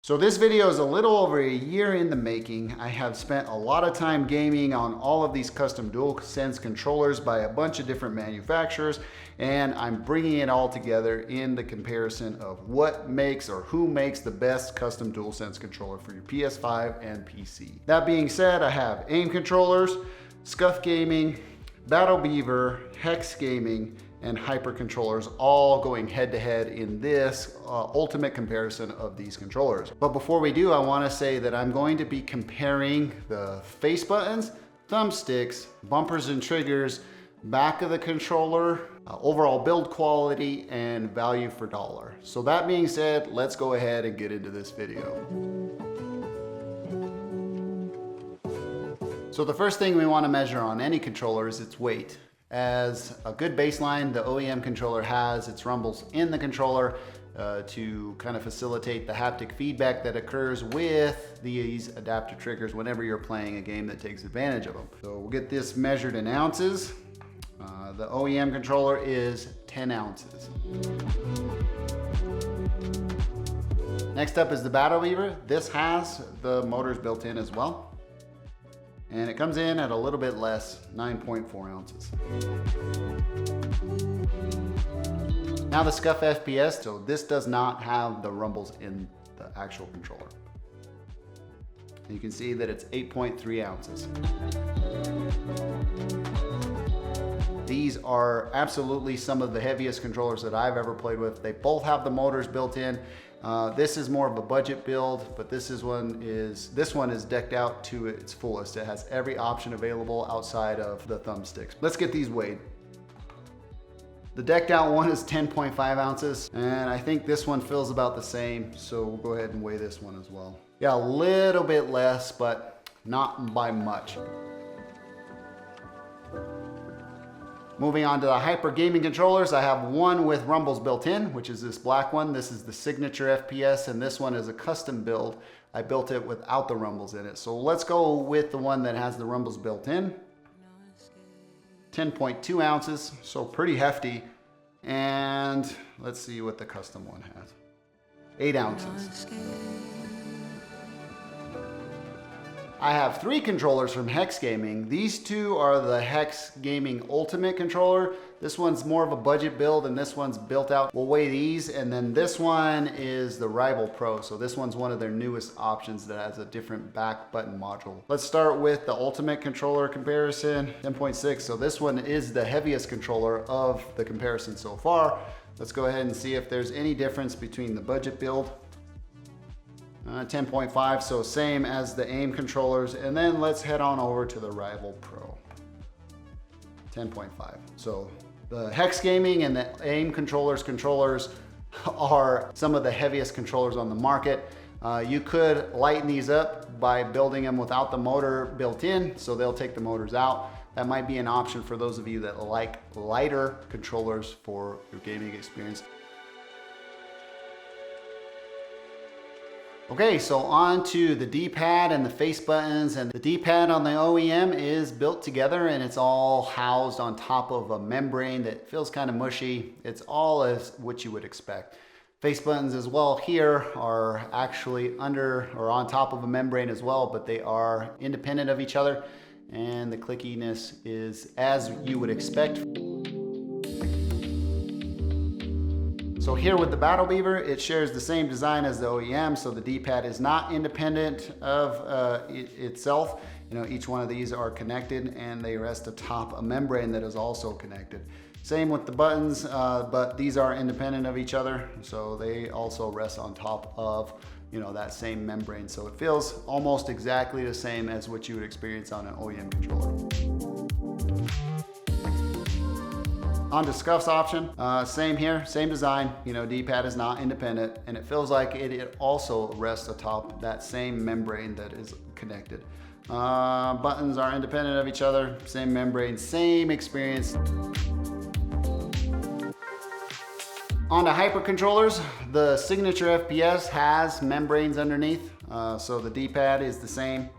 So this video is a little over a year in the making. I have spent a lot of time gaming on all of these custom DualSense controllers by a bunch of different manufacturers, and I'm bringing it all together in the comparison of what makes or who makes the best custom DualSense controller for your PS5 and PC. That being said, I have AIM controllers, Scuf Gaming, Beaver, HexGaming, and Hypr controllers all going head to head in this ultimate comparison of these controllers. But before we do, I want to say that I'm going to be comparing the face buttons, thumbsticks, bumpers and triggers, back of the controller, overall build quality, and value for dollar. So that being said, let's go ahead and get into this video. So the first thing we want to measure on any controller is its weight. As a good baseline, the OEM controller has its rumbles in the controller to kind of facilitate the haptic feedback that occurs with these adaptive triggers whenever you're playing a game that takes advantage of them. So we'll get this measured in ounces. The OEM controller is 10 ounces. Next up is the Beaver. This has the motors built in as well. And it comes in at a little bit less, 9.4 ounces. Now the Scuf FPS, so this does not have the rumbles in the actual controller. And you can see that it's 8.3 ounces. These are absolutely some of the heaviest controllers that I've ever played with. They both have the motors built in. This is more of a budget build, but this one is decked out to its fullest. It has every option available outside of the thumbsticks. Let's get these weighed. The decked out one is 10.5 ounces, and I think this one feels about the same, so we'll go ahead and weigh this one as well. Yeah, a little bit less, but not by much. Moving on to the Hypr gaming controllers, I have one with rumbles built in, which is this black one. This is the signature FPS, and this one is a custom build. I built it without the rumbles in it. So let's go with the one that has the rumbles built in. 10.2 ounces, so pretty hefty. And let's see what the custom one has. 8 ounces. I have 3 controllers from HexGaming. These two are the HexGaming Ultimate controller. This one's more of a budget build and this one's built out. We'll weigh these, and then this one is the Rival Pro. So this one's one of their newest options that has a different back button module. Let's start with the Ultimate controller comparison, 10.6. So this one is the heaviest controller of the comparison so far. Let's go ahead and see if there's any difference between the budget build. 10.5, so same as the AIM controllers. And then let's head on over to the Rival Pro. 10.5. So the HexGaming and the AIM controllers are some of the heaviest controllers on the market. You could lighten these up by building them without the motor built in, so they'll take the motors out. That might be an option for those of you that like lighter controllers for your gaming experience. Okay, so on to the D-pad and the face buttons, and the D-pad on the OEM is built together and it's all housed on top of a membrane that feels kind of mushy. It's all as what you would expect. Face buttons as well here are actually under or on top of a membrane as well, but they are independent of each other, and the clickiness is as you would expect. So here with the Beaver, it shares the same design as the OEM, so the D-pad is not independent of itself. You know, each one of these are connected and they rest atop a membrane that is also connected. Same with the buttons, but these are independent of each other, so they also rest on top of, you know, that same membrane. So it feels almost exactly the same as what you would experience on an OEM controller. On to Scuf's option, same here, same design. You know, D-pad is not independent, and it feels like it also rests atop that same membrane that is connected. Buttons are independent of each other, same membrane, same experience. On to Hypr controllers, the signature FPS has membranes underneath, so the D-pad is the same.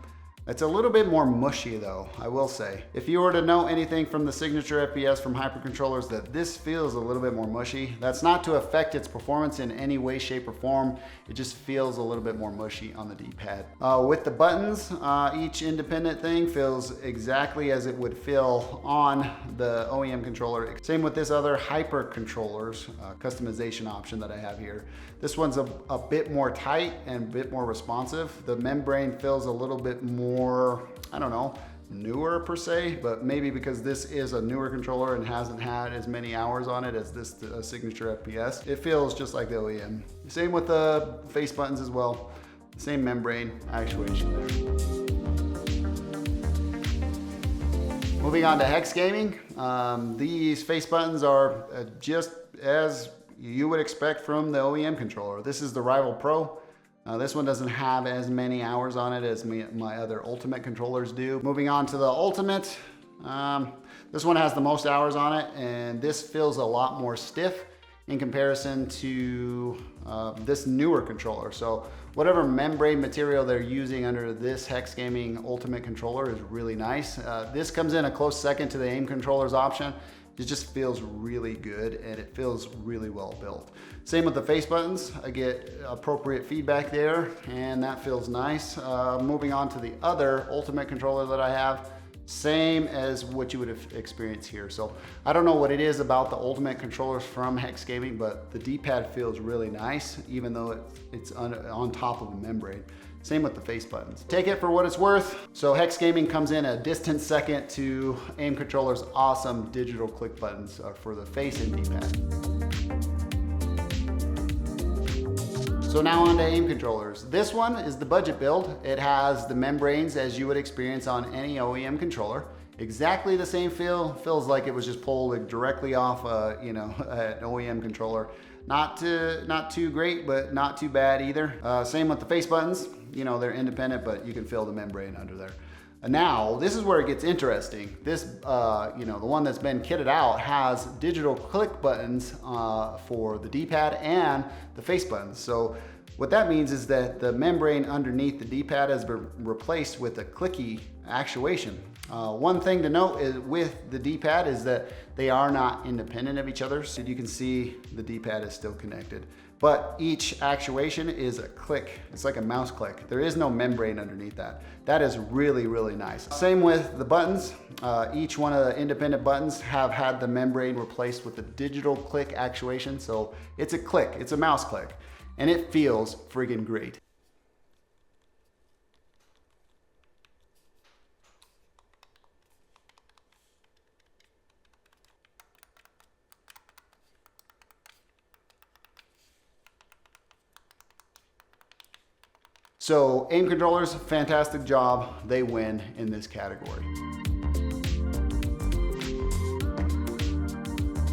It's a little bit more mushy though, I will say. If you were to know anything from the signature FPS from Hypr controllers, that this feels a little bit more mushy. That's not to affect its performance in any way, shape, or form. It just feels a little bit more mushy on the D-pad. With the buttons, each independent thing feels exactly as it would feel on the OEM controller. Same with this other Hypr controllers customization option that I have here. This one's a bit more tight and a bit more responsive. The membrane feels a little bit more, I don't know, newer per se, but maybe because this is a newer controller and hasn't had as many hours on it as this signature FPS, it feels just like the OEM. Same with the face buttons as well. Same membrane actuation there. Moving on to HexGaming. These face buttons are just as you would expect from the OEM controller. This is the Rival Pro. This one doesn't have as many hours on it as my other Ultimate controllers do. Moving on to the Ultimate. This one has the most hours on it, and this feels a lot more stiff in comparison to this newer controller. So whatever membrane material they're using under this HexGaming Ultimate controller is really nice. This comes in a close second to the AIM controller's option. It just feels really good and it feels really well built. Same with the face buttons. I get appropriate feedback there and that feels nice. Moving on to the other Ultimate controller that I have, same as what you would have experienced here. So I don't know what it is about the Ultimate controllers from HexGaming, but the D-pad feels really nice, even though it's on top of a membrane. Same with the face buttons. Take it for what it's worth. So HexGaming comes in a distant second to AIM controller's awesome digital click buttons for the face and D-pad. So now on to AIM controllers. This one is the budget build. It has the membranes as you would experience on any OEM controller. Exactly the same feel. Feels like it was just pulled directly off an OEM controller. Not too great, but not too bad either. Same with the face buttons. You know, they're independent, but you can feel the membrane under there. Now, this is where it gets interesting. This, the one that's been kitted out has digital click buttons for the D-pad and the face buttons. So what that means is that the membrane underneath the D-pad has been replaced with a clicky actuation. One thing to note is with the D-pad is that they are not independent of each other. So you can see the D-pad is still connected, but each actuation is a click. It's like a mouse click. There is no membrane underneath that. That is really, really nice. Same with the buttons. Each one of the independent buttons have had the membrane replaced with the digital click actuation. So it's a click, it's a mouse click, and it feels friggin' great. So AIM controllers, fantastic job. They win in this category.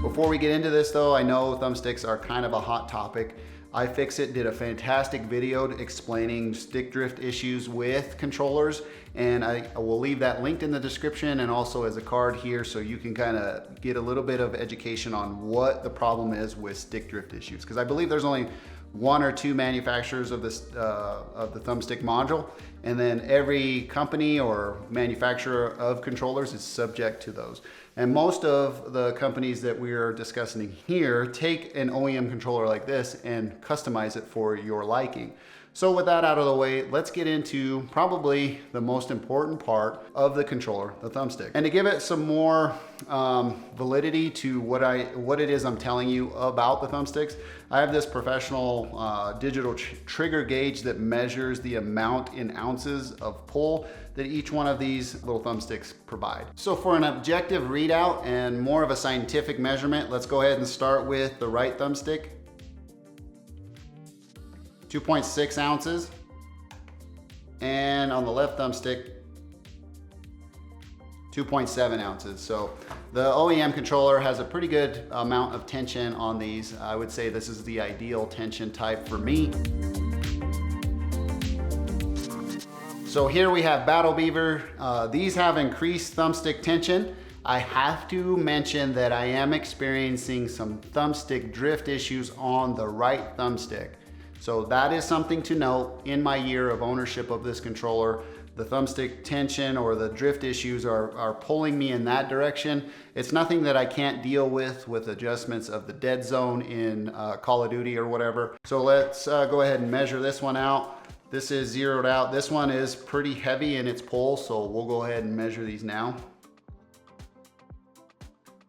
Before we get into this though, I know thumbsticks are kind of a hot topic. iFixit did a fantastic video explaining stick drift issues with controllers, and I will leave that linked in the description and also as a card here so you can kind of get a little bit of education on what the problem is with stick drift issues. Because I believe there's only one or two manufacturers of this of the thumbstick module, and then every company or manufacturer of controllers is subject to those. And most of the companies that we are discussing here take an OEM controller like this and customize it for your liking. So with that out of the way, let's get into probably the most important part of the controller, the thumbstick. And to give it some more validity to what it is I'm telling you about the thumbsticks, I have this professional digital trigger gauge that measures the amount in ounces of pull that each one of these little thumbsticks provide. So for an objective readout and more of a scientific measurement, let's go ahead and start with the right thumbstick. 2.6 ounces, and on the left thumbstick 2.7 ounces. So the OEM controller has a pretty good amount of tension on these. I would say this is the ideal tension type for me. So here we have Battle Beaver. These have increased thumbstick tension. I have to mention that I am experiencing some thumbstick drift issues on the right thumbstick. So that is something to note in my year of ownership of this controller. the thumbstick tension or the drift issues are pulling me in that direction. It's nothing that I can't deal with adjustments of the dead zone in Call of Duty or whatever. So let's go ahead and measure this one out. This is zeroed out. This one is pretty heavy in its pull, so we'll go ahead and measure these now.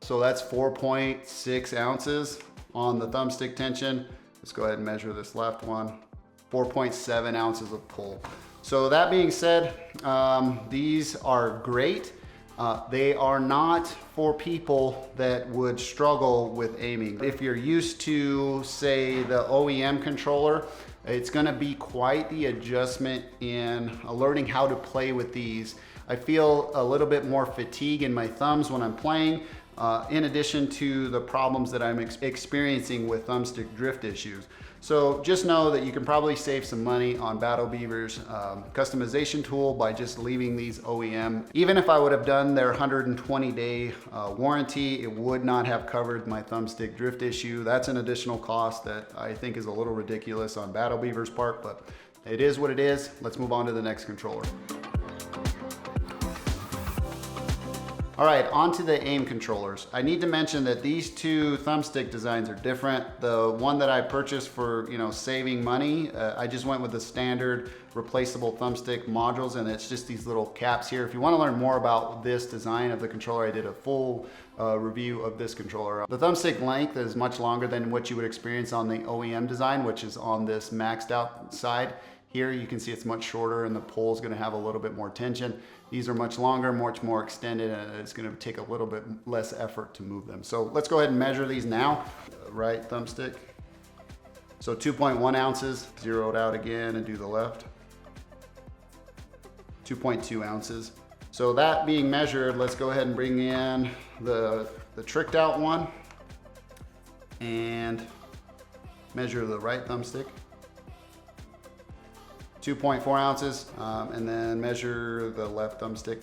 So that's 4.6 ounces on the thumbstick tension. Let's go ahead and measure this left one. 4.7 ounces of pull. So that being said, these are great. They are not for people that would struggle with aiming. If you're used to, say, the OEM controller, it's gonna be quite the adjustment in learning how to play with these. I feel a little bit more fatigue in my thumbs when I'm playing, in addition to the problems that I'm experiencing with thumbstick drift issues. So just know that you can probably save some money on Battle Beaver's customization tool by just leaving these OEM. Even if I would have done their 120-day warranty, it would not have covered my thumbstick drift issue. That's an additional cost that I think is a little ridiculous on Battle Beaver's part, but it is what it is. Let's move on to the next controller. All right, on to the aim controllers. I need to mention that these two thumbstick designs are different. The one that I purchased for, saving money, I just went with the standard replaceable thumbstick modules, and it's just these little caps here. If you want to learn more about this design of the controller, I did a full review of this controller. The thumbstick length is much longer than what you would experience on the OEM design, which is on this maxed out side. Here you can see it's much shorter and the pull is going to have a little bit more tension. These are much longer, much more extended, and it's going to take a little bit less effort to move them. So let's go ahead and measure these now. Right thumbstick. So 2.1 ounces, zeroed out again and do the left. 2.2 ounces. So that being measured, let's go ahead and bring in the tricked out one and measure the right thumbstick. 2.4 ounces, and then measure the left thumbstick.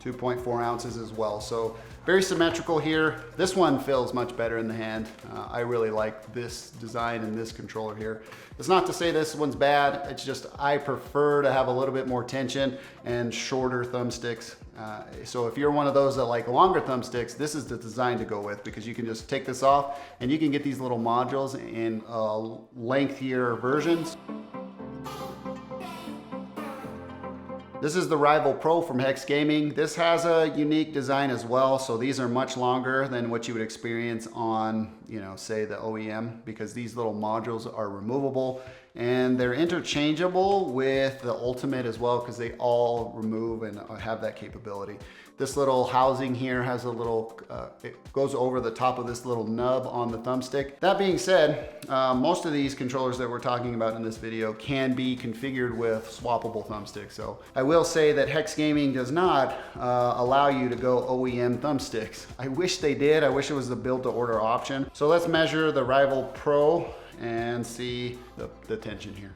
2.4 ounces as well. So very symmetrical here. This one feels much better in the hand. I really like this design and this controller here. It's not to say this one's bad. It's just I prefer to have a little bit more tension and shorter thumbsticks. So if you're one of those that like longer thumbsticks, this is the design to go with, because you can just take this off and you can get these little modules in lengthier versions. This is the Rival Pro from HexGaming. This has a unique design as well. So these are much longer than what you would experience on, say the OEM, because these little modules are removable and they're interchangeable with the Ultimate as well, because they all remove and have that capability. This little housing here has a little, it goes over the top of this little nub on the thumbstick. That being said, most of these controllers that we're talking about in this video can be configured with swappable thumbsticks. So I will say that HexGaming does not allow you to go OEM thumbsticks. I wish they did. I wish it was the build to order option. So let's measure the Rival Pro and see the tension here.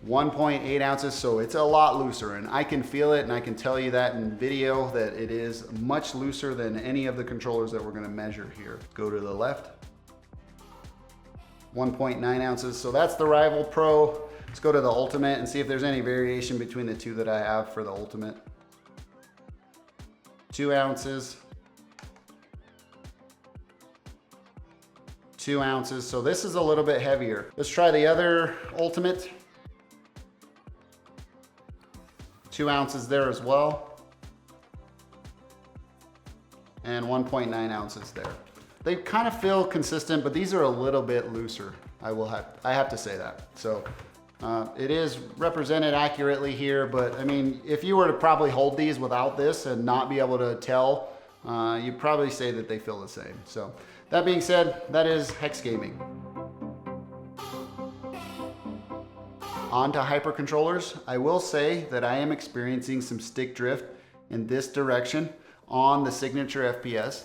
1.8 ounces, so it's a lot looser, and I can feel it, and I can tell you that in video that it is much looser than any of the controllers that we're going to measure here. Go to the left. 1.9 ounces, so that's the Rival Pro. Let's go to the Ultimate and see if there's any variation between the two that I have for the Ultimate. 2 ounces. 2 ounces, so this is a little bit heavier. Let's try the other Ultimate. 2 ounces there as well. And 1.9 ounces there. They kind of feel consistent, but these are a little bit looser. I have to say that. So it is represented accurately here, but I mean, if you were to probably hold these without this and not be able to tell, you'd probably say that they feel the same. So that being said, that is HexGaming. On to Hypr controllers. I will say that I am experiencing some stick drift in this direction on the signature FPS.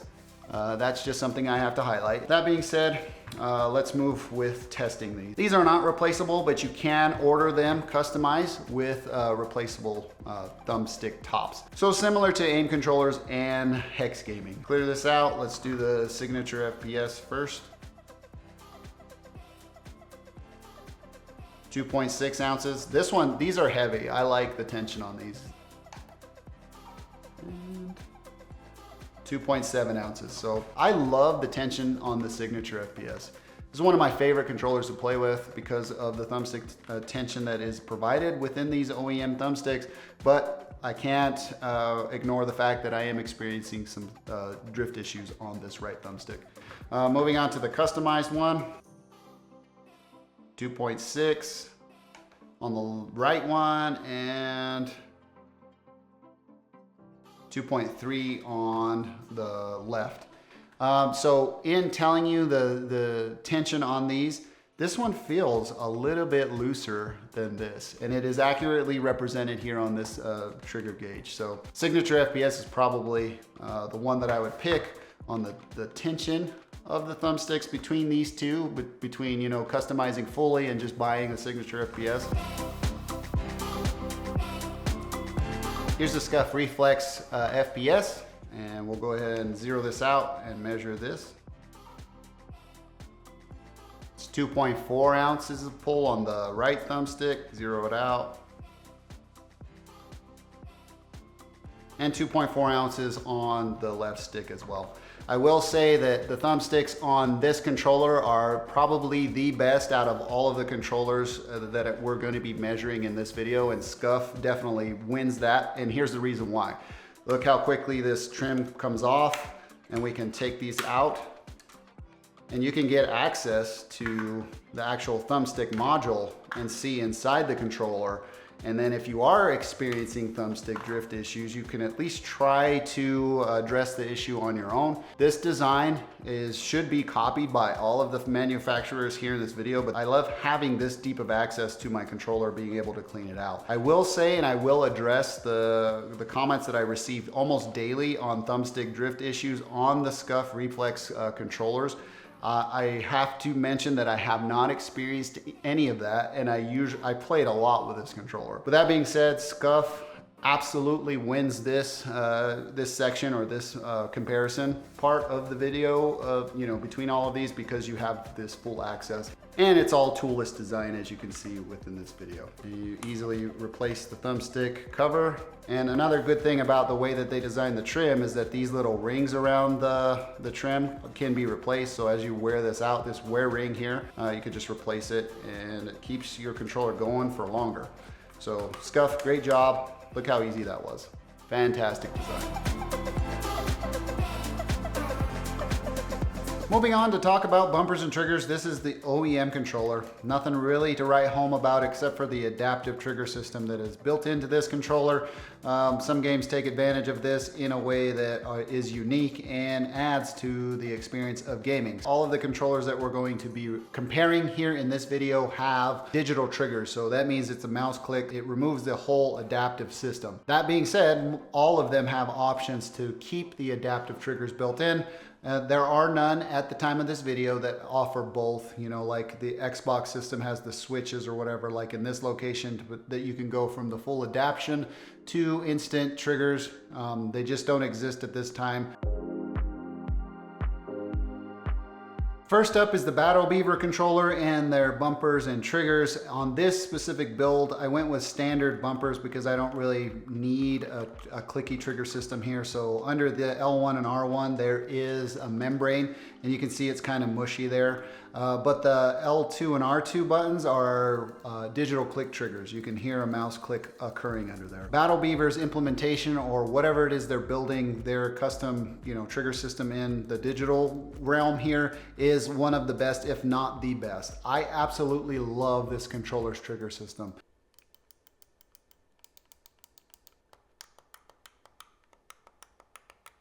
That's just something I have to highlight. That being said, let's move with testing these. These are not replaceable, but you can order them customized with replaceable thumbstick tops. So similar to aim controllers and HexGaming. Clear this out. Let's do the signature FPS first. 2.6 ounces. This one, these are heavy. I like the tension on these. And 2.7 ounces. So I love the tension on the Signature FPS. This is one of my favorite controllers to play with because of the thumbstick tension that is provided within these OEM thumbsticks, but I can't ignore the fact that I am experiencing some drift issues on this right thumbstick. Moving on to the customized one, 2.6 on the right one and 2.3 on the left. So in telling you the tension on these, this one feels a little bit looser than this, and it is accurately represented here on this trigger gauge. So Signature FPS is probably the one that I would pick on the tension of the thumbsticks between these two, between, you know, customizing fully and just buying a Signature FPS. Here's the Scuf Reflex FPS, and we'll go ahead and zero this out and measure this. It's 2.4 ounces of pull on the right thumbstick, zero it out. And 2.4 ounces on the left stick as well. I will say that the thumbsticks on this controller are probably the best out of all of the controllers that we're going to be measuring in this video, and Scuf definitely wins that, and here's the reason why. Look how quickly this trim comes off, and we can take these out, and you can get access to the actual thumbstick module and see inside the controller. And then if you are experiencing thumbstick drift issues, you can at least try to address the issue on your own. This design should be copied by all of the manufacturers here in this video, but I love having this deep of access to my controller, being able to clean it out. I will say, and I will address the comments that I received almost daily on thumbstick drift issues on the Scuf Reflex controllers. I have to mention that I have not experienced any of that, and I played a lot with this controller. With that being said, Scuf absolutely wins this this section, or this comparison part of the video of, you know, between all of these, because you have this full access, and it's all toolless design, as you can see within this video. You easily replace the thumbstick cover. And another good thing about the way that they designed the trim is that these little rings around the trim can be replaced. So as you wear this out, this wear ring here, you can just replace it, and it keeps your controller going for longer. So Scuf, great job. Look how easy that was. Fantastic design. Moving on to talk about bumpers and triggers, this is the OEM controller. Nothing really to write home about except for the adaptive trigger system that is built into this controller. Some games take advantage of this in a way that is unique and adds to the experience of gaming. All of the controllers that we're going to be comparing here in this video have digital triggers. So that means it's a mouse click. It removes the whole adaptive system. That being said, all of them have options to keep the adaptive triggers built in. There are none at the time of this video that offer both, you know, like the Xbox system has the switches or whatever, like in this location, that you can go from the full adaption to instant triggers. They just don't exist at this time. First up is the Beaver controller and their bumpers and triggers. On this specific build, I went with standard bumpers because I don't really need a clicky trigger system here. So under the L1 and R1, there is a membrane, and you can see it's kind of mushy there. But the L2 and R2 buttons are digital click triggers. You can hear a mouse click occurring under there. Beaver's implementation, or whatever it is they're building their custom, you know, trigger system in the digital realm here, is one of the best, if not the best. I absolutely love this controller's trigger system.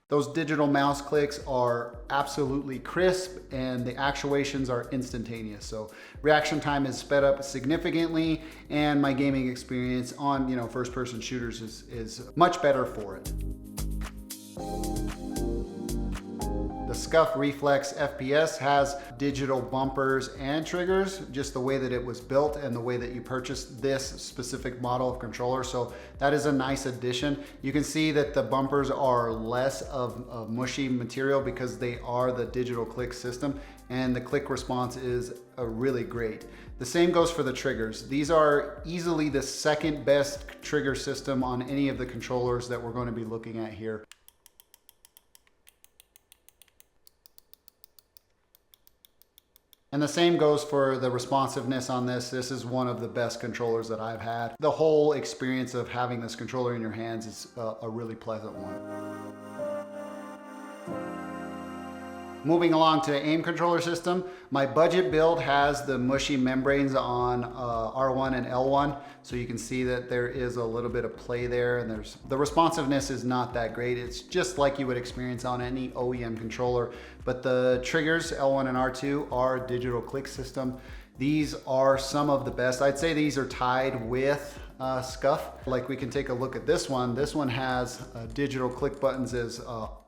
Those digital mouse clicks are absolutely crisp, and the actuations are instantaneous. So reaction time is sped up significantly, and my gaming experience on, you know, first-person shooters is much better for it. The Scuf Reflex FPS has digital bumpers and triggers, just the way that it was built and the way that you purchased this specific model of controller. So that is a nice addition. You can see that the bumpers are less of mushy material because they are the digital click system. and the click response is really great. The same goes for the triggers. These are easily the second best trigger system on any of the controllers that we're going to be looking at here. And the same goes for the responsiveness on this. This is one of the best controllers that I've had. The whole experience of having this controller in your hands is a really pleasant one. Moving along to the aim controller system, my budget build has the mushy membranes on R1 and L1, so you can see that there is a little bit of play there, and the responsiveness is not that great. It's just like you would experience on any OEM controller, but the triggers, L1 and R2, are digital click system. These are some of the best. I'd say these are tied with Scuf. Like we can take a look at this one. This one has digital click buttons as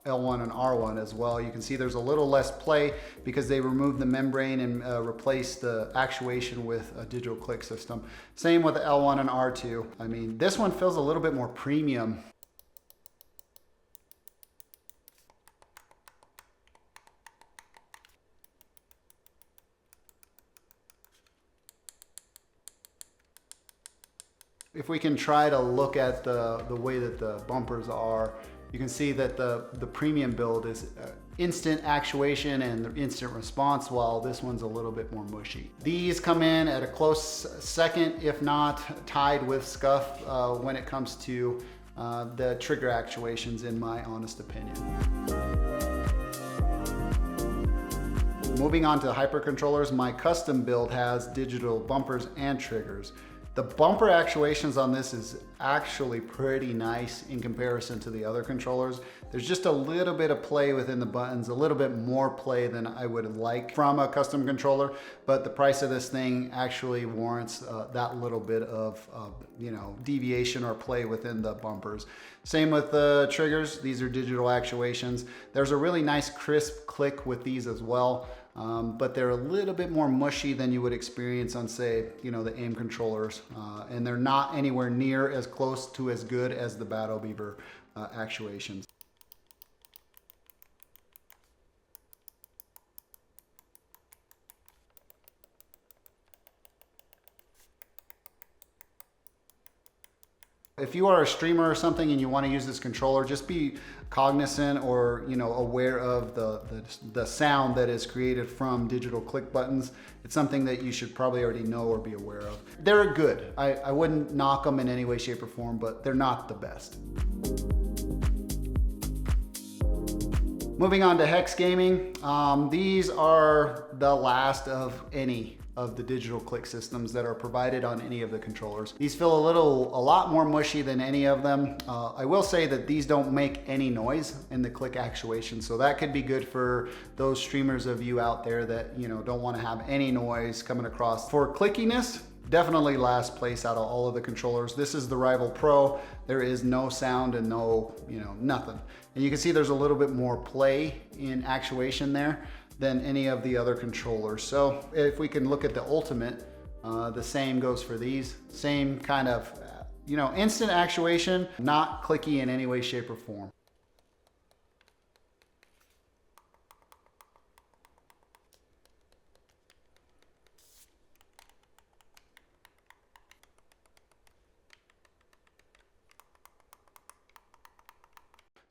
L1 and R1 as well. You can see there's a little less play because they removed the membrane and replaced the actuation with a digital click system. Same with the L1 and R2. I mean, this one feels a little bit more premium. If we can try to look at the way that the bumpers are, you can see that the premium build is instant actuation and instant response, while this one's a little bit more mushy. These come in at a close second, if not tied with Scuf when it comes to the trigger actuations, in my honest opinion. Moving on to Hypr controllers, my custom build has digital bumpers and triggers. The bumper actuations on this is actually pretty nice in comparison to the other controllers. There's just a little bit of play within the buttons, a little bit more play than I would like from a custom controller, but the price of this thing actually warrants that little bit of deviation or play within the bumpers. Same with the triggers. These are digital actuations. There's a really nice crisp click with these as well. But they're a little bit more mushy than you would experience on, say, the aim controllers, and they're not anywhere near as close to as good as the Beaver actuations. If you are a streamer or something and you want to use this controller, just be cognizant or aware of the sound that is created from digital click buttons. It's something that you should probably already know or be aware of. They're good. I wouldn't knock them in any way, shape, or form, but they're not the best. Moving on to HexGaming, these are the last of any of the digital click systems that are provided on any of the controllers. These feel a lot more mushy than any of them. I will say that these don't make any noise in the click actuation, so that could be good for those streamers of you out there that don't want to have any noise coming across. For clickiness, definitely last place out of all of the controllers. This is the Rival Pro. There is no sound and no, nothing. And you can see there's a little bit more play in actuation there than any of the other controllers. So if we can look at the Ultimate, the same goes for these. Same kind of, instant actuation, not clicky in any way, shape, or form.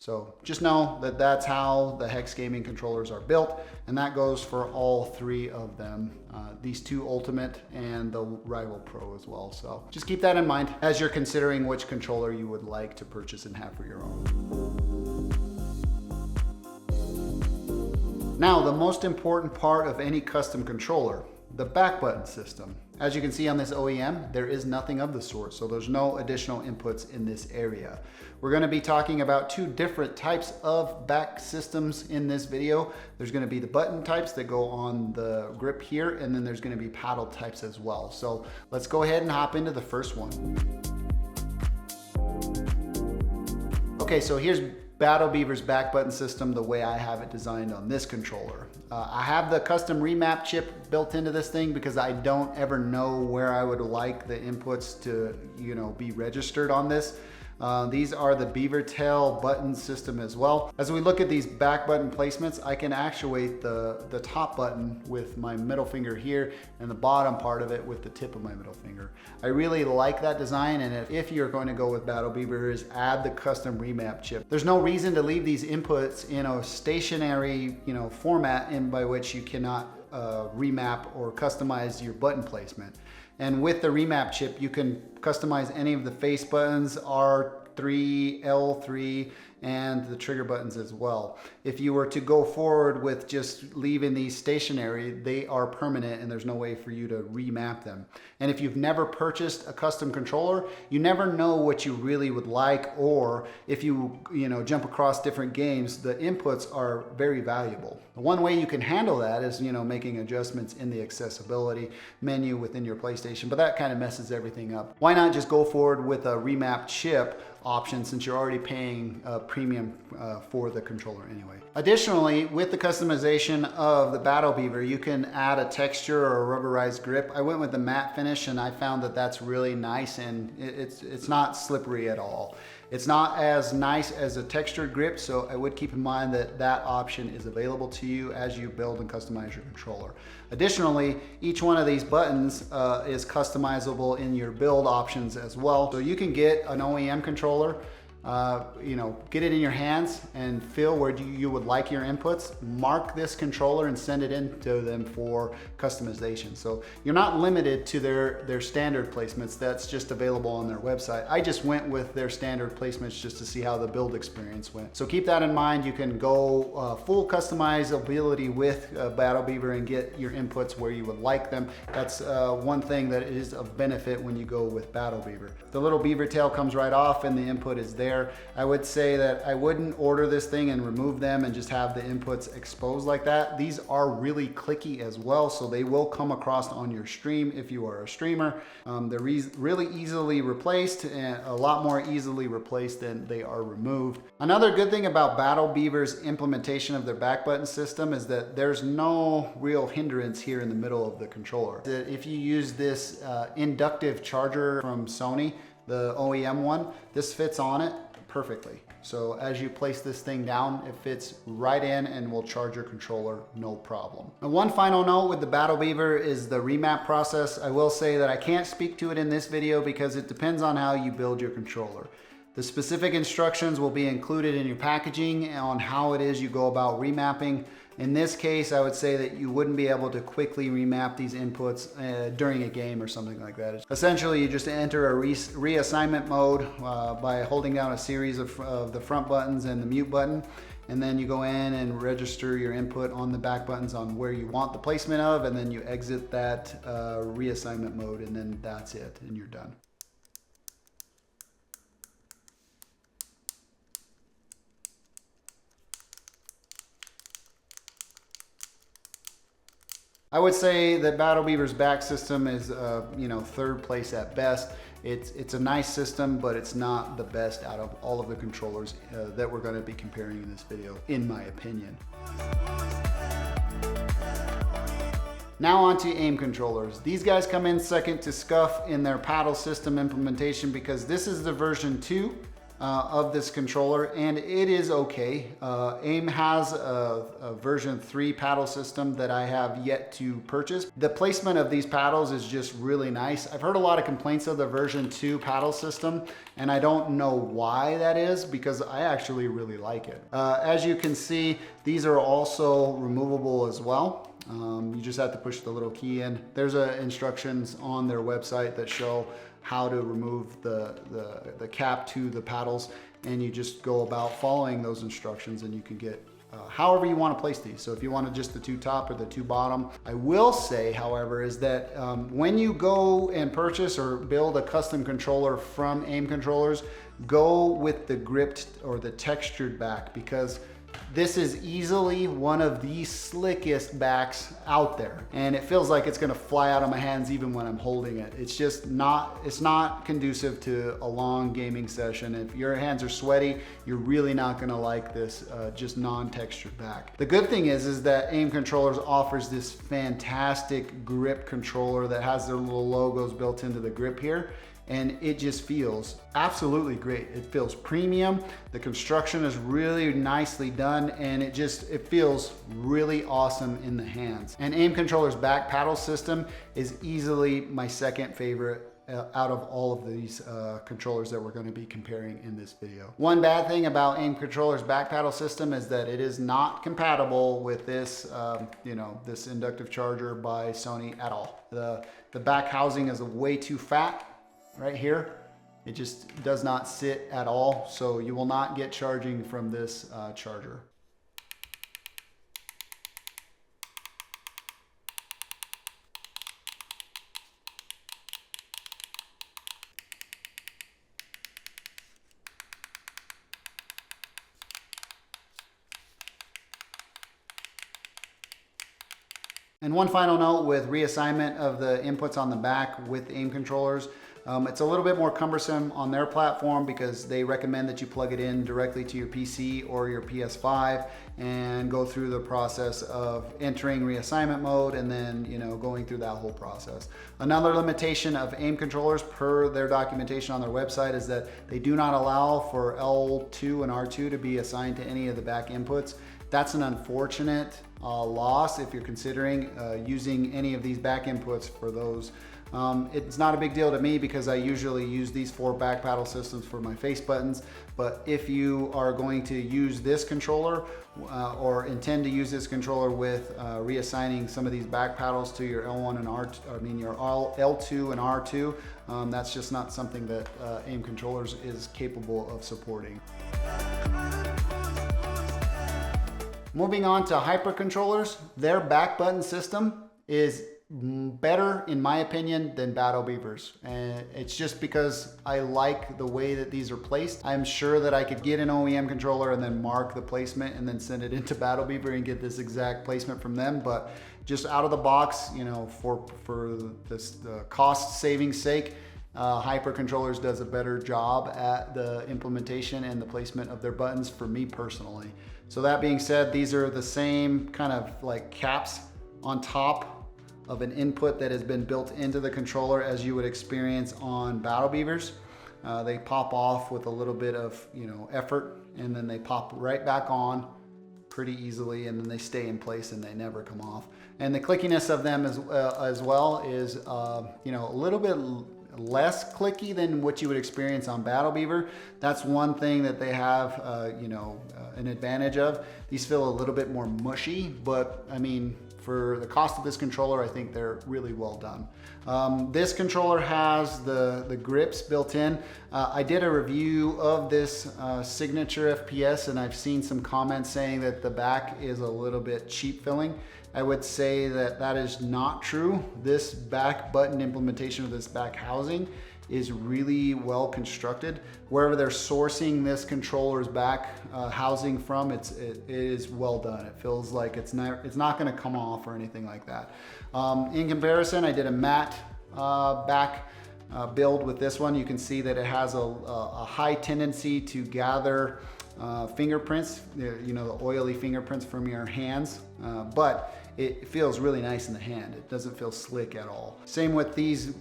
So just know that that's how the HexGaming controllers are built, and that goes for all three of them, these two Ultimate and the Rival Pro as well. So just keep that in mind as you're considering which controller you would like to purchase and have for your own. Now, the most important part of any custom controller, the back button system. As you can see on this OEM, there is nothing of the sort, so there's no additional inputs in this area. We're going to be talking about two different types of back systems in this video. There's going to be the button types that go on the grip here, and then there's going to be paddle types as well. So let's go ahead and hop into the first one. Okay, so here's Beaver's back button system the way I have it designed on this controller. I have the custom remap chip built into this thing because I don't ever know where I would like the inputs to be registered on this. These are the Beaver tail button system as well. As we look at these back button placements, I can actuate the top button with my middle finger here and the bottom part of it with the tip of my middle finger. I really like that design, and if you're going to go with Battle Beaver, is add the custom remap chip. There's no reason to leave these inputs in a stationary, format in by which you cannot remap or customize your button placement. And with the remap chip, you can customize any of the face buttons, R3, L3, and the trigger buttons as well. If you were to go forward with just leaving these stationary, they are permanent and there's no way for you to remap them. And if you've never purchased a custom controller, you never know what you really would like, or if you jump across different games, the inputs are very valuable. One way you can handle that is making adjustments in the accessibility menu within your PlayStation, but that kind of messes everything up. Why not just go forward with a remap chip option, since you're already paying a premium for the controller anyway. Additionally, with the customization of the Battle Beaver, you can add a texture or a rubberized grip. I went with the matte finish and I found that that's really nice, and it's not slippery at all. It's not as nice as a textured grip, so I would keep in mind that that option is available to you as you build and customize your controller. Additionally, each one of these buttons is customizable in your build options as well. So you can get an OEM controller, get it in your hands and feel where you would like your inputs, mark this controller and send it into them for customization. So you're not limited to their standard placements. That's just available on their website. I just went with their standard placements just to see how the build experience went. So keep that in mind. You can go full customizability with Battle Beaver and get your inputs where you would like them. That's one thing that is of benefit when you go with Battle Beaver. The little beaver tail comes right off and the input is there. I would say that I wouldn't order this thing and remove them and just have the inputs exposed like that. These are really clicky as well, so they will come across on your stream if you are a streamer. They're really easily replaced, and a lot more easily replaced than they are removed. Another good thing about Battle Beaver's implementation of their back button system is that there's no real hindrance here in the middle of the controller. If you use this inductive charger from Sony, the OEM one, this fits on it perfectly. So as you place this thing down, it fits right in and will charge your controller no problem. And one final note with the Battle Beaver is the remap process. I will say that I can't speak to it in this video because it depends on how you build your controller. The specific instructions will be included in your packaging on how it is you go about remapping. In this case, I would say that you wouldn't be able to quickly remap these inputs during a game or something like that. Essentially, you just enter a reassignment mode by holding down a series of the front buttons and the mute button. And then you go in and register your input on the back buttons on where you want the placement of, and then you exit that reassignment mode, and then that's it, and you're done. I would say that Battle Beaver's back system is, third place at best. It's a nice system, but it's not the best out of all of the controllers that we're going to be comparing in this video, in my opinion. Now on to aim controllers. These guys come in second to Scuf in their paddle system implementation because this is the version 2. Of this controller, and it is okay. AIM has a version 3 paddle system that I have yet to purchase. The placement of these paddles is just really nice. I've heard a lot of complaints of the version 2 paddle system, and I don't know why that is because I actually really like it. As you can see, these are also removable as well. You just have to push the little key in. There's instructions on their website that show how to remove the cap to the paddles, and you just go about following those instructions and you can get however you want to place these. So if you want just the 2 top or the 2 bottom. I will say, however, is that when you go and purchase or build a custom controller from AIM controllers, go with the gripped or the textured back, because this is easily one of the slickest backs out there, and it feels like it's gonna fly out of my hands even when I'm holding it. It's not conducive to a long gaming session. If your hands are sweaty, you're really not gonna like this just non-textured back. The good thing is that AIM Controllers offers this fantastic grip controller that has their little logos built into the grip here. and it just feels absolutely great. It feels premium. The construction is really nicely done, and it feels really awesome in the hands. And Aim Controller's back paddle system is easily my second favorite out of all of these controllers that we're going to be comparing in this video. One bad thing about Aim Controller's back paddle system is that it is not compatible with this, this inductive charger by Sony at all. The back housing is way too fat right here. It just does not sit at all, so you will not get charging from this charger. And one final note with reassignment of the inputs on the back with Aim controllers. It's a little bit more cumbersome on their platform because they recommend that you plug it in directly to your PC or your PS5 and go through the process of entering reassignment mode and then, going through that whole process. Another limitation of Aim controllers per their documentation on their website is that they do not allow for L2 and R2 to be assigned to any of the back inputs. That's an unfortunate loss if you're considering using any of these back inputs for those. It's not a big deal to me because I usually use these 4 back paddle systems for my face buttons, but if you are going to use this controller or intend to use this controller with reassigning some of these back paddles to your L1 and R2, your L2 and R2, that's just not something that Aim Controllers is capable of supporting. Moving on to Hypr controllers, their back button system is better in my opinion than Battle Beaver's, and it's just because I like the way that these are placed. I'm sure that I could get an OEM controller and then mark the placement and then send it into Battle Beaver and get this exact placement from them, but just out of the box, for this cost saving sake, Hypr Controllers does a better job at the implementation and the placement of their buttons for me personally. So that being said, these are the same kind of like caps on top of an input that has been built into the controller as you would experience on Battle Beavers. They pop off with a little bit of effort, and then they pop right back on pretty easily, and then they stay in place and they never come off. And the clickiness of them as well is a little bit less clicky than what you would experience on Battle Beaver. That's one thing that they have an advantage of. These feel a little bit more mushy, but for the cost of this controller, I think they're really well done. This controller has the grips built in. I did a review of this signature FPS, and I've seen some comments saying that the back is a little bit cheap filling. I would say that is not true. This back button implementation of this back housing is really well constructed. Wherever they're sourcing this controller's back housing from, it is well done. It feels like it's not going to come off or anything like that. In comparison, I did a matte back build with this one. You can see that it has a high tendency to gather fingerprints, the oily fingerprints from your hands, but it feels really nice in the hand. It doesn't feel slick at all. Same with these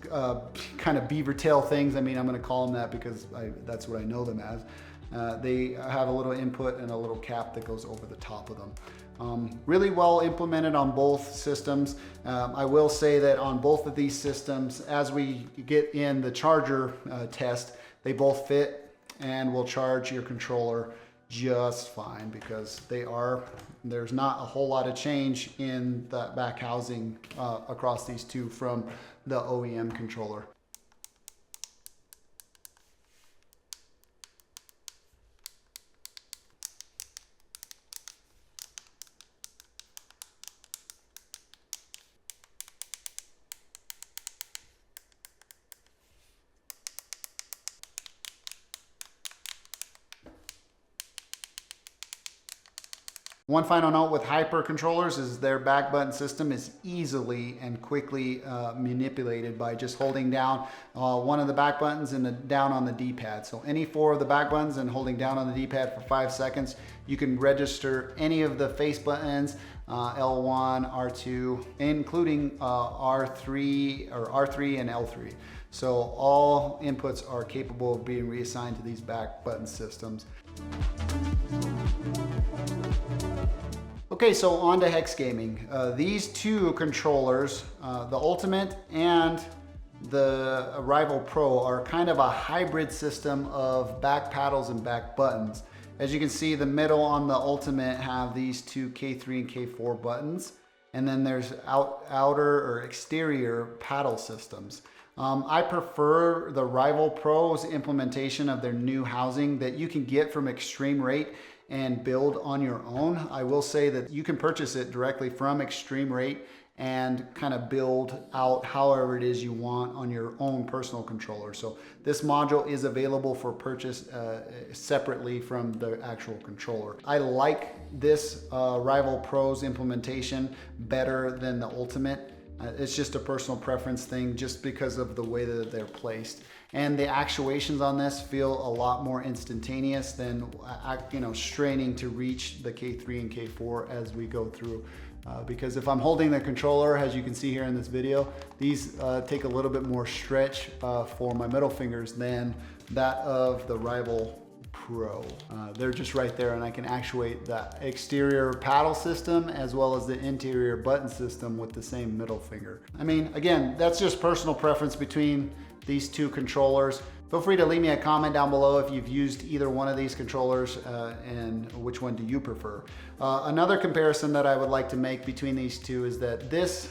kind of beaver tail things. I'm going to call them that because that's what I know them as. They have a little input and a little cap that goes over the top of them. Really well implemented on both systems. I will say that on both of these systems, as we get in the charger test, they both fit and will charge your controller just fine because there's not a whole lot of change in the back housing across these two from the OEM controller. One final note with Hypr controllers is their back button system is easily and quickly manipulated by just holding down one of the back buttons and down on the D-pad. So any 4 of the back buttons and holding down on the D-pad for 5 seconds, you can register any of the face buttons L1, R2, including R3 or R3 and L3. So all inputs are capable of being reassigned to these back button systems. Okay, so on to HexGaming. These two controllers, the Ultimate and the Rival Pro, are kind of a hybrid system of back paddles and back buttons. As you can see, the middle on the Ultimate have these two K3 and K4 buttons, and then there's outer or exterior paddle systems. I prefer the Rival Pro's implementation of their new housing that you can get from Extreme Rate and build on your own. I will say that you can purchase it directly from Extreme Rate and kind of build out however it is you want on your own personal controller. So this module is available for purchase separately from the actual controller. I like this Rival Pro's implementation better than the Ultimate. It's just a personal preference thing just because of the way that they're placed. And the actuations on this feel a lot more instantaneous than straining to reach the K3 and K4 as we go through. Because if I'm holding the controller, as you can see here in this video, these take a little bit more stretch for my middle fingers than that of the Rival Pro. They're just right there, and I can actuate the exterior paddle system as well as the interior button system with the same middle finger. I mean, again, that's just personal preference between these two controllers. Feel free to leave me a comment down below if you've used either one of these controllers and which one do you prefer. Another comparison that I would like to make between these two is that this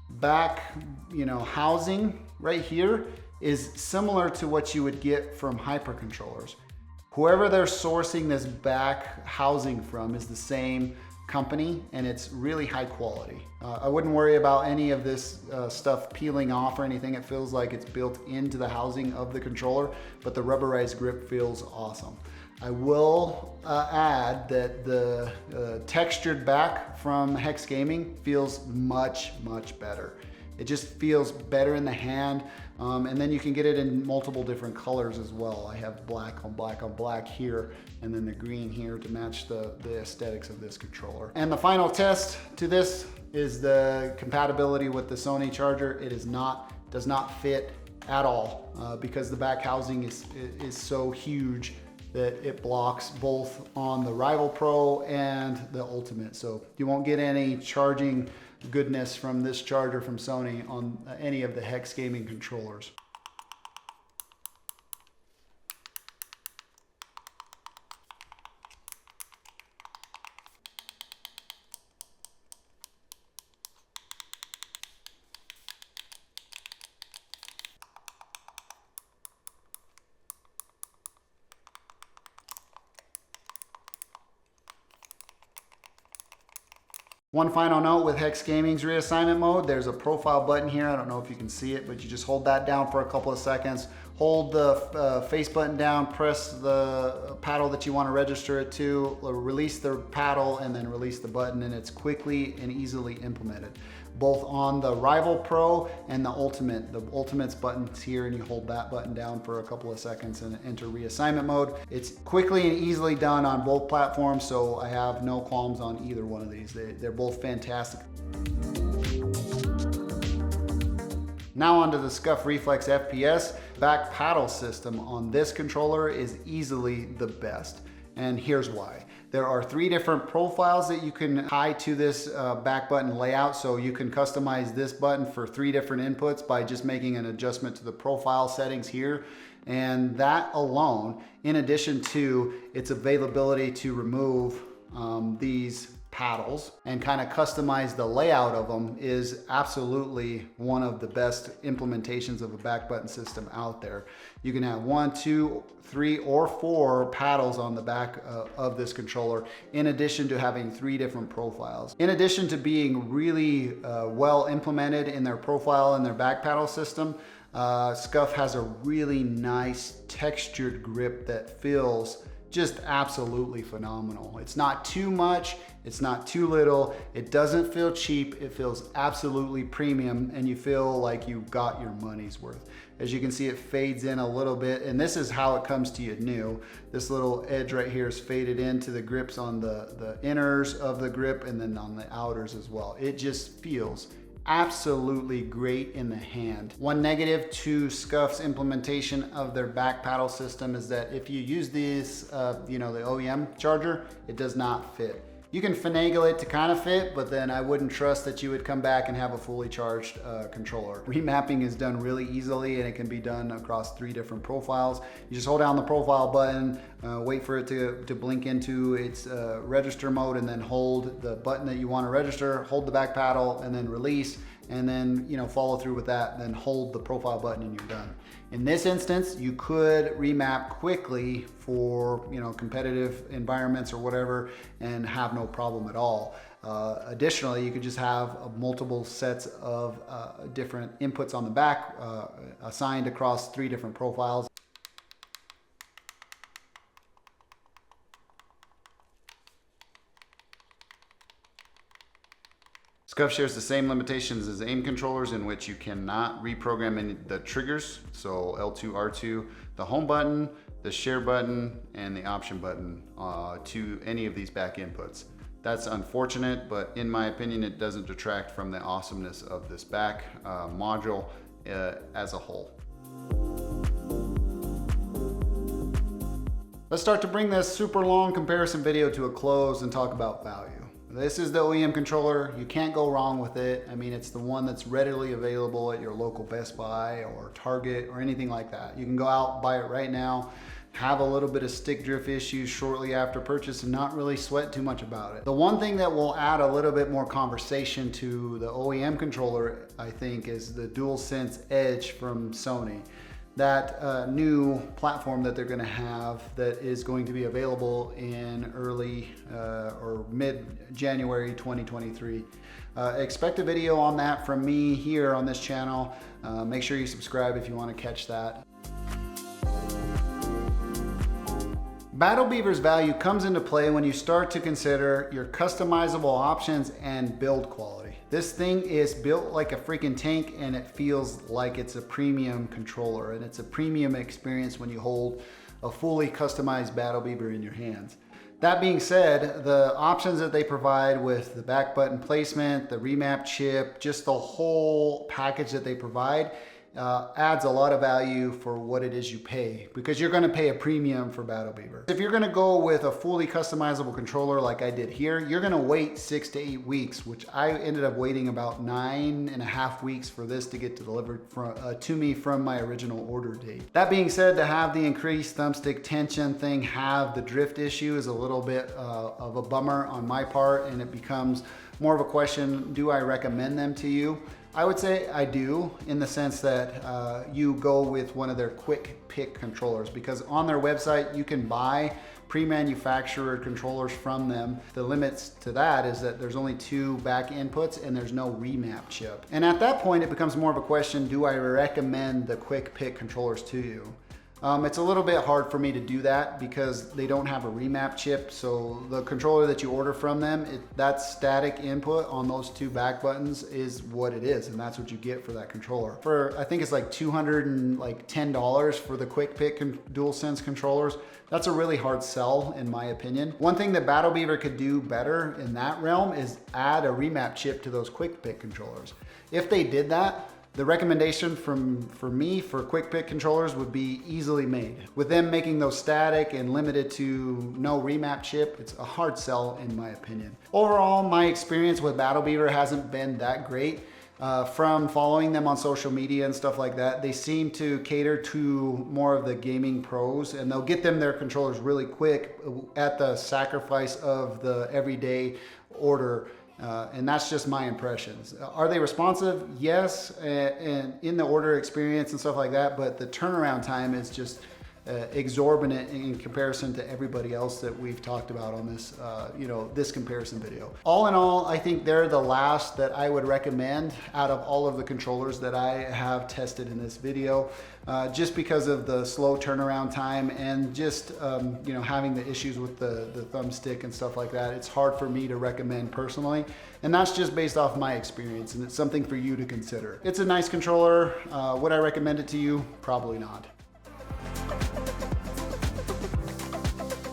back, housing right here is similar to what you would get from Hypr controllers. Whoever they're sourcing this back housing from is the same company, and it's really high quality. I wouldn't worry about any of this stuff peeling off or anything. It feels like it's built into the housing of the controller, but the rubberized grip feels awesome. I will add that the textured back from HexGaming feels much, much better. It just feels better in the hand, and then you can get it in multiple different colors as well. I have black on black on black here, and then the green here to match the aesthetics of this controller. And the final test to this is the compatibility with the Sony charger. It does not fit at all because the back housing is so huge that it blocks both on the Rival Pro and the Ultimate. So you won't get any charging goodness from this charger from Sony on any of the HexGaming controllers. One final note with HexGaming's reassignment mode, there's a profile button here. I don't know if you can see it, but you just hold that down for a couple of seconds. Hold the face button down, press the paddle that you want to register it to, release the paddle, and then release the button, and it's quickly and easily implemented. Both on the Rival Pro and the Ultimate. The Ultimate's button's here, and you hold that button down for a couple of seconds and enter reassignment mode. It's quickly and easily done on both platforms, so I have no qualms on either one of these. They're both fantastic. Now onto the Scuf Reflex FPS. Back paddle system on this controller is easily the best, and here's why. There are 3 different profiles that you can tie to this back button layout, so you can customize this button for 3 different inputs by just making an adjustment to the profile settings here. And that alone, in addition to its availability to remove these paddles and kind of customize the layout of them, is absolutely one of the best implementations of a back button system out there. You can have 1, 2, 3, or 4 paddles on the back of this controller, in addition to having 3 different profiles. In addition to being really well implemented in their profile and their back paddle system, Scuf has a really nice textured grip that feels just absolutely phenomenal. It's not too much, it's not too little, it doesn't feel cheap, it feels absolutely premium, and you feel like you got your money's worth. As you can see, it fades in a little bit, and this is how it comes to you new. This little edge right here is faded into the grips on the inners of the grip and then on the outers as well. It just feels absolutely great in the hand. One negative to Scuf's implementation of their back paddle system is that if you use this, the OEM charger, it does not fit. You can finagle it to kind of fit, but then I wouldn't trust that you would come back and have a fully charged controller. Remapping is done really easily, and it can be done across 3 different profiles. You just hold down the profile button, wait for it to blink into its register mode, and then hold the button that you want to register, hold the back paddle, and then release, and then follow through with that, then hold the profile button and you're done. In this instance, you could remap quickly for competitive environments or whatever and have no problem at all. Additionally, you could just have multiple sets of different inputs on the back assigned across 3 different profiles. Scuf shares the same limitations as AIM controllers, in which you cannot reprogram any the triggers, so L2, R2, the home button, the share button, and the option button to any of these back inputs. That's unfortunate, but in my opinion, it doesn't detract from the awesomeness of this back module as a whole. Let's start to bring this super long comparison video to a close and talk about value. This is the OEM controller. You can't go wrong with it. I mean, it's the one that's readily available at your local Best Buy or Target or anything like that. You can go out, buy it right now, have a little bit of stick drift issues shortly after purchase and not really sweat too much about it. The one thing that will add a little bit more conversation to the OEM controller, I think, is the DualSense Edge from Sony. That new platform that they're going to have that is going to be available in early or mid-January 2023. Expect a video on that from me here on this channel. Make sure you subscribe if you want to catch that. Battle Beaver's value comes into play when you start to consider your customizable options and build quality. This thing is built like a freaking tank, and it feels like it's a premium controller, and it's a premium experience when you hold a fully customized Battle Beaver in your hands. That being said, the options that they provide with the back button placement, the remap chip, just the whole package that they provide adds a lot of value for what it is you pay, because you're going to pay a premium for Battle Beaver. If you're going to go with a fully customizable controller like I did here, you're going to wait 6 to 8 weeks, which I ended up waiting about 9.5 weeks for this to get delivered to me from my original order date. That being said, to have the increased thumbstick tension thing have the drift issue is a little bit of a bummer on my part, and it becomes more of a question, do I recommend them to you? I would say I do, in the sense that you go with one of their quick pick controllers, because on their website you can buy pre-manufactured controllers from them. The limits to that is that there's only 2 back inputs and there's no remap chip. And at that point it becomes more of a question, do I recommend the quick pick controllers to you? It's a little bit hard for me to do that because they don't have a remap chip. So the controller that you order from them, that static input on those 2 back buttons is what it is, and that's what you get for that controller. For, I think it's like $210 for the quick pick DualSense controllers. That's a really hard sell in my opinion. One thing that Battle Beaver could do better in that realm is add a remap chip to those quick pick controllers. If they did that, the recommendation for me for quick pick controllers would be easily made. With them making those static and limited to no remap chip, it's a hard sell in my opinion. Overall, my experience with Battle Beaver hasn't been that great. From following them on social media and stuff like that, they seem to cater to more of the gaming pros, and they'll get them their controllers really quick at the sacrifice of the everyday order. And that's just my impressions. Are they responsive? Yes, and in the order experience and stuff like that, but the turnaround time is just exorbitant in comparison to everybody else that we've talked about on this, this comparison video. All in all, I think they're the last that I would recommend out of all of the controllers that I have tested in this video, just because of the slow turnaround time and just having the issues with the thumbstick and stuff like that. It's hard for me to recommend personally, and that's just based off my experience, and it's something for you to consider. It's a nice controller. Would I recommend it to you? Probably not.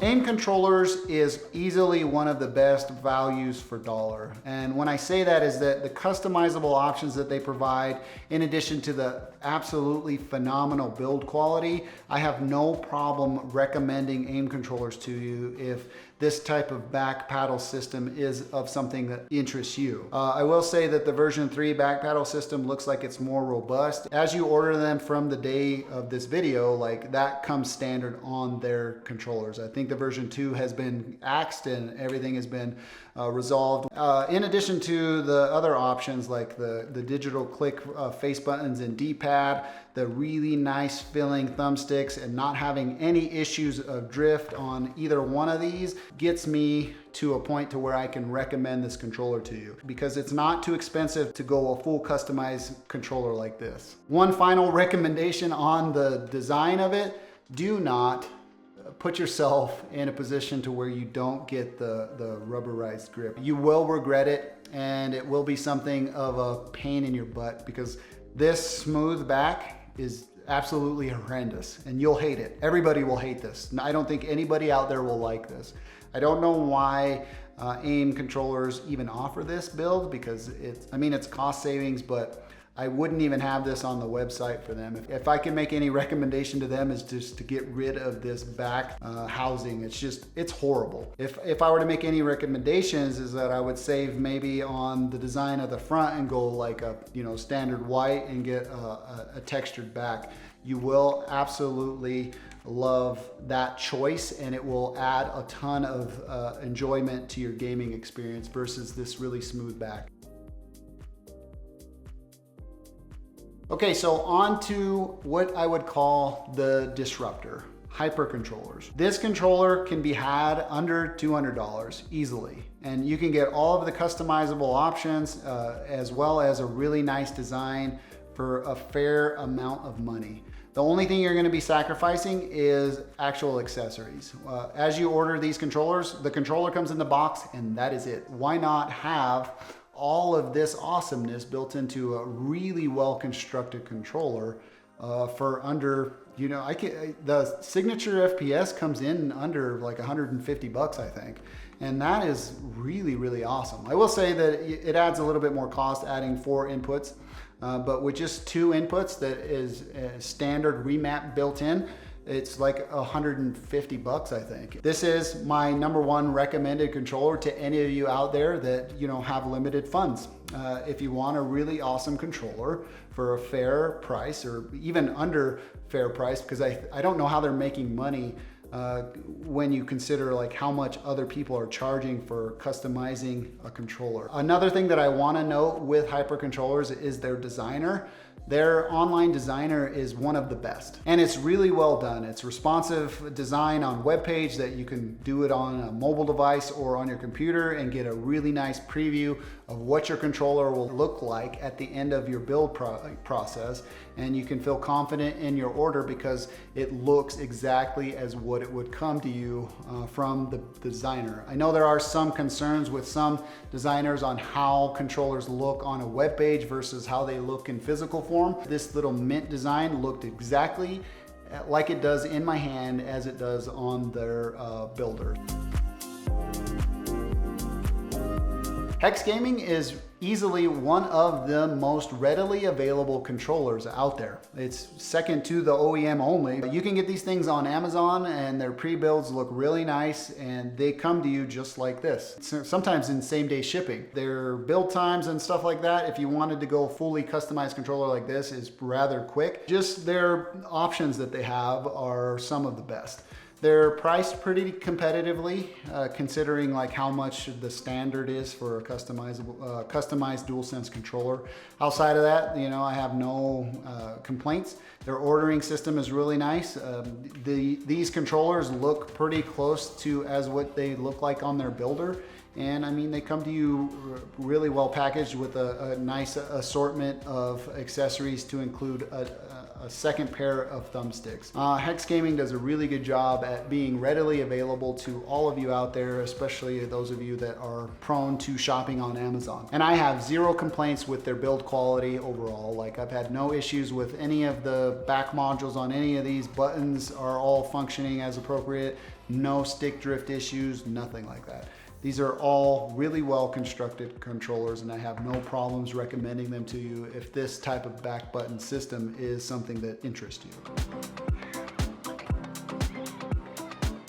AIM controllers is easily one of the best values for dollar. And when I say that is that the customizable options that they provide, in addition to the absolutely phenomenal build quality, I have no problem recommending AIM controllers to you if this type of back paddle system is of something that interests you. I will say that the version 3 back paddle system looks like it's more robust. As you order them from the day of this video, like that comes standard on their controllers. I think the version 2 has been axed and everything has been resolved. In addition to the other options like the digital click face buttons and D-pad, the really nice feeling thumbsticks, and not having any issues of drift on either one of these gets me to a point to where I can recommend this controller to you, because it's not too expensive to go a full customized controller like this. One final recommendation on the design of it: do not put yourself in a position to where you don't get the rubberized grip. You will regret it, and it will be something of a pain in your butt, because this smooth back is absolutely horrendous and you'll hate it. Everybody will hate this. I don't think anybody out there will like this. I don't know why AIM controllers even offer this build, because it's cost savings, but I wouldn't even have this on the website for them. If I can make any recommendation to them, is just to get rid of this back housing. It's horrible. If I were to make any recommendations, is that I would save maybe on the design of the front and go like a standard white and get a textured back. You will absolutely love that choice, and it will add a ton of enjoyment to your gaming experience versus this really smooth back. Okay, so on to what I would call the disruptor, Hypr controllers. This controller can be had under $200 easily, and you can get all of the customizable options as well as a really nice design for a fair amount of money. The only thing you're gonna be sacrificing is actual accessories. As you order these controllers, the controller comes in the box and that is it. Why not have all of this awesomeness built into a really well-constructed controller for under, the signature FPS comes in under like 150 bucks, I think. And that is really, really awesome. I will say that it adds a little bit more cost adding 4 inputs, but with just 2 inputs that is a standard remap built in, it's like 150 bucks, I think. This is my #1 recommended controller to any of you out there that have limited funds. If you want a really awesome controller for a fair price, or even under fair price, because I don't know how they're making money when you consider like how much other people are charging for customizing a controller. Another thing that I want to note with Hypr controllers is their designer. Their online designer is one of the best, and it's really well done. It's responsive design on web page that you can do it on a mobile device or on your computer and get a really nice preview of what your controller will look like at the end of your build process. And you can feel confident in your order because it looks exactly as what it would come to you from the designer. I know there are some concerns with some designers on how controllers look on a web page versus how they look in physical form. This little mint design looked exactly like it does in my hand as it does on their builder. HexGaming is easily one of the most readily available controllers out there. It's second to the OEM only. You can get these things on Amazon and their pre-builds look really nice and they come to you just like this. Sometimes in same-day shipping. Their build times and stuff like that, if you wanted to go fully customized controller like this, is rather quick. Just their options that they have are some of the best. They're priced pretty competitively, considering like how much the standard is for a customized DualSense controller. Outside of that, you know, I have no complaints. Their ordering system is really nice. These controllers look pretty close to as what they look like on their builder. And I mean, they come to you really well packaged with a nice assortment of accessories to include a second pair of thumbsticks. HexGaming does a really good job at being readily available to all of you out there, especially those of you that are prone to shopping on Amazon. And I have zero complaints with their build quality overall. Like, I've had no issues with any of the back modules on any of these. Buttons are all functioning as appropriate. No stick drift issues, nothing like that. These are all really well constructed controllers, and I have no problems recommending them to you if this type of back button system is something that interests you.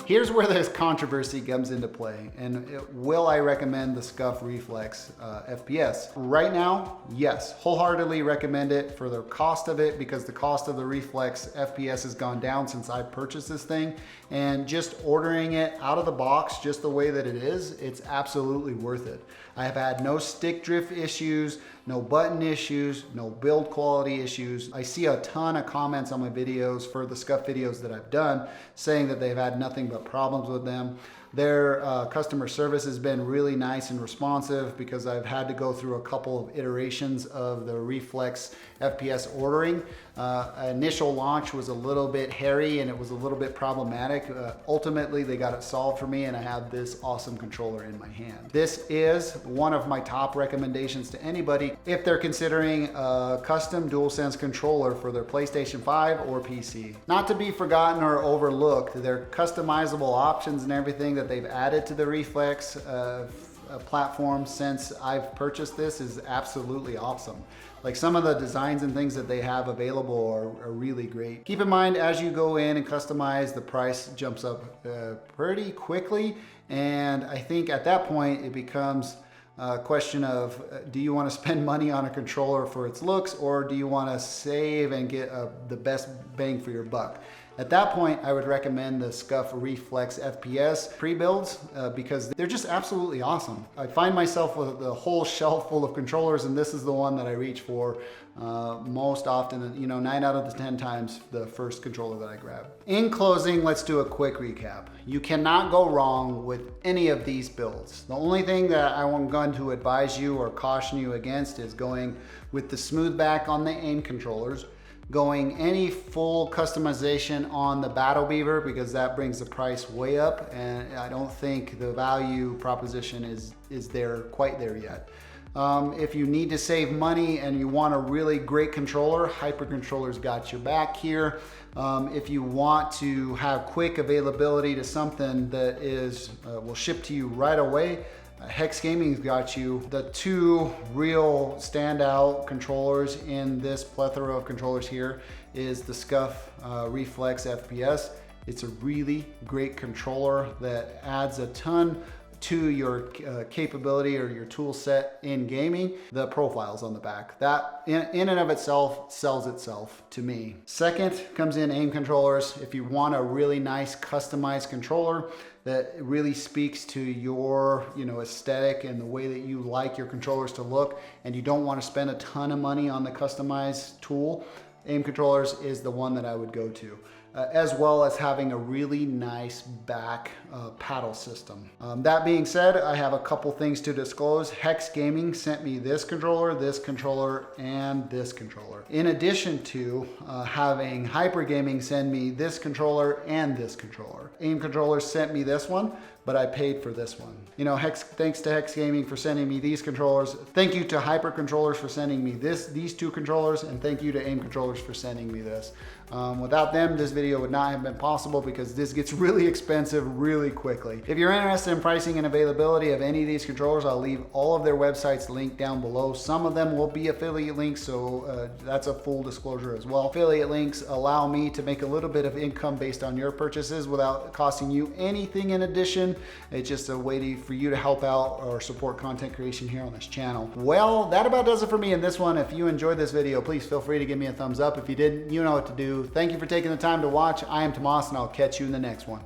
Here's where this controversy comes into play, and will I recommend the Scuf Reflex FPS? Right now, yes, wholeheartedly recommend it for the cost of it, because the cost of the Reflex FPS has gone down since I purchased this thing, and just ordering it out of the box just the way that it is, it's absolutely worth it. I have had no stick drift issues, no button issues, no build quality issues. I see a ton of comments on my videos for the Scuf videos that I've done saying that they've had nothing but problems with them. Their customer service has been really nice and responsive, because I've had to go through a couple of iterations of the Reflex FPS ordering. Initial launch was a little bit hairy and it was a little bit problematic. Ultimately, they got it solved for me, and I have this awesome controller in my hand. This is one of my top recommendations to anybody if they're considering a custom DualSense controller for their PlayStation 5 or PC. Not to be forgotten or overlooked, their customizable options and everything that they've added to the Reflex platform since I've purchased this is absolutely awesome. Like, some of the designs and things that they have available are really great. Keep in mind, as you go in and customize, the price jumps up pretty quickly, and I think at that point it becomes a question of, do you want to spend money on a controller for its looks, or do you want to save and get the best bang for your buck? At that point, I would recommend the Scuf Reflex FPS pre-builds because they're just absolutely awesome. I find myself with a whole shelf full of controllers, and this is the one that I reach for most often. You know, 9 out of the 10 times the first controller that I grab. In closing, let's do a quick recap. You cannot go wrong with any of these builds. The only thing that I'm going to advise you or caution you against is going with the smooth back on the aim controllers, going any full customization on the Battle Beaver, because that brings the price way up, and I don't think the value proposition is quite there yet. If you need to save money and you want a really great controller, Hypr controllers got your back here. If you want to have quick availability to something that will ship to you right away, HexGaming's got you. The two real standout controllers in this plethora of controllers here is the Scuf Reflex FPS. It's a really great controller that adds a ton to your capability or your tool set in gaming. The profiles on the back, that in and of itself sells itself to me. Second comes in aim controllers. If you want a really nice customized controller that really speaks to your aesthetic and the way that you like your controllers to look, and you don't want to spend a ton of money on the customized tool, aim controllers is the one that I would go to. As well as having a really nice back paddle system. That being said, I have a couple things to disclose. HexGaming sent me this controller, and this controller. In addition to having Hypr send me this controller and this controller. Aim Controllers sent me this one, but I paid for this one. Thanks to HexGaming for sending me these controllers. Thank you to Hypr Controllers for sending me these two controllers, and thank you to Aim Controllers for sending me this. Without them, this video would not have been possible, because this gets really expensive really quickly. If you're interested in pricing and availability of any of these controllers, I'll leave all of their websites linked down below. Some of them will be affiliate links, so that's a full disclosure as well. Affiliate links allow me to make a little bit of income based on your purchases without costing you anything in addition. It's just a way for you to help out or support content creation here on this channel. Well, that about does it for me in this one. If you enjoyed this video, please feel free to give me a thumbs up. If you didn't, you know what to do. Thank you for taking the time to watch. I am Tomas, and I'll catch you in the next one.